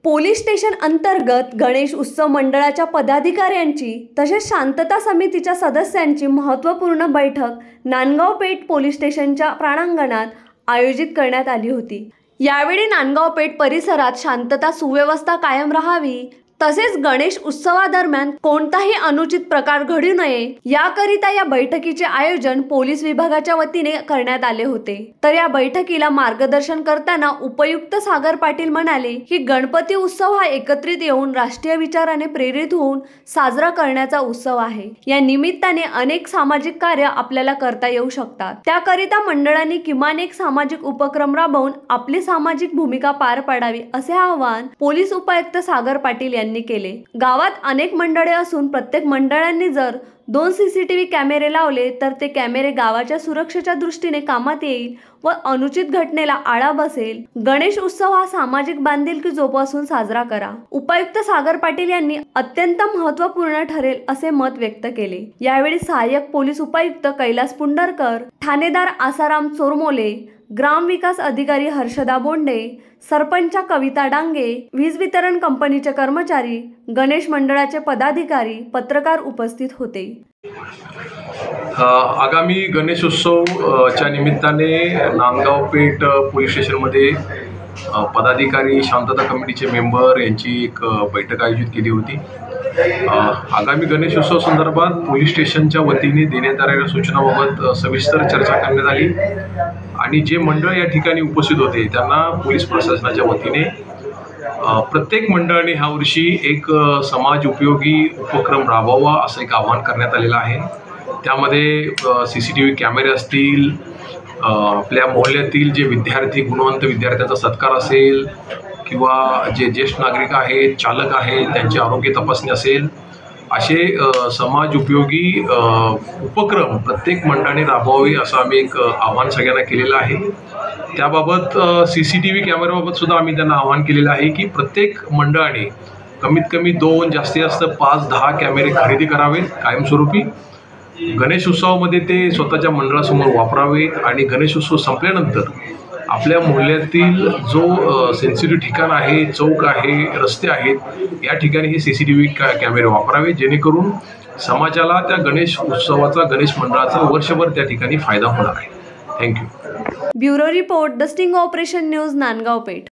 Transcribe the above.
Police station अंतर्गत गणेश उत्सव मंडळाच्या पदाधिकाऱ्यांची तसेच शांतता समितीच्या सदस्यांची महत्त्वपूर्ण बैठक नांदगाव पेठ पोलीस स्टेशनच्या प्रांगणात आयोजित करण्यात आली होती। यावेळी नांदगाव पेठ परिसरात शांतता सुव्यवस्था कायम राहावी तसेच गणेश उत्सवादरम्यान कोणताही अनुचित प्रकार घडू नये याकरिता या बैठकीचे आयोजन पोलीस विभागाच्या वतीने करण्यात आले होते। तर या बैठकीला मार्गदर्शन करताना उपायुक्त सागर पाटील म्हणाले की गणपती उत्सव हा एकत्रित येऊन राष्ट्रीय विचाराने प्रेरित होऊन साजरा करण्याचा उत्सव आहे। या निमित्ताने अनेक सामाजिक कार्य आपल्याला करता येऊ शकतात। त्याकरिता मंडळांनी किमान एक सामाजिक उपक्रम राबवून आपली सामाजिक भूमिका पार पाडावी असे आवाहन पोलीस उपायुक्त सागर पाटील यांनी केले। गावात अनेक मंडळे असून प्रत्येक मंडळांनी जर 2 CCTV कॅमेरे लावले तर ते कॅमेरे गावाच्या सुरक्षेच्या दृष्टीने कामात येईल व अनुचित घटनेला आळा बसेल। गणेश उत्सव हा सामाजिक बांधिलकी जोपासून साजरा करा। उपायुक्त सागर पाटील यांनी अत्यंत महत्त्वपूर्ण ठरेल असे मत व्यक्त केले। यावेळी सहाय्यक पोलीस उपायुक्त कैलास पुंडरकर, ठाणेदार आसाराम चोरमोले, ग्राम विकास अधिकारी हर्षदा बोंडे, सरपंच कविता डांगे, वीज वितरण कंपनीचे कर्मचारी, गणेश मंडळाचे पदाधिकारी, पत्रकार उपस्थित होते। आगामी गणेशोत्सवच्या निमित्ताने नांदगाव पेठ पोलीस स्टेशनमध्ये पदाधिकारी, शांतता कमिटीचे मेंबर यांची एक बैठक आयोजित केली होती। आगामी गणेशोत्सव संदर्भात पोलीस स्टेशनच्या वतीने देण्यात आलेल्या सूचनाबाबत सविस्तर चर्चा करण्यात आली आणि जे मंडळ या ठिकाणी उपस्थित होते त्यांना पोलीस प्रशासनाच्या वतीने प्रत्येक मंडळाने ह्या वर्षी एक समाज उपयोगी उपक्रम राबवावा असं एक आवाहन करण्यात आलेलं आहे। त्यामध्ये CCTV कॅमेरे असतील, आपल्या मोहल्ल्यातील जे विद्यार्थी, गुणवंत विद्यार्थ्यांचा सत्कार असेल किंवा जे ज्येष्ठ नागरिक आहेत, चालक आहेत, त्यांची आरोग्य तपासणी असेल, असे समाज उपयोगी उपक्रम प्रत्येक मंडळाने राबवावे असं आम्ही एक आवाहन सगळ्यांना केलेलं आहे। त्याबाबत CCTV कॅमेऱ्याबाबत सुद्धा आम्ही त्यांना आवाहन केलेलं आहे की प्रत्येक मंडळाने कमीत कमी 2 जास्तीत जास्त 5-10 कॅमेरे खरेदी करावेत कायमस्वरूपी। गणेश उत्सवामध्ये ते स्वतःच्या मंडळासमोर वापरावेत आणि गणेश उत्सव संपल्यानंतर आपल्या मोहल्ल्यातील जो सेन्सिटिव्ह ठिकाण आहे, चौक आहे, रस्ते आहेत, या ठिकाणी हे CCTV कॅमेरे वापरावे जेणेकरून समाजाला त्या गणेश उत्सवाचा, गणेश मंडळाचा वर्षभर त्या ठिकाणी फायदा होणार आहे। Thank you. Bureau report, the sting operation news, Nandgaon Peth.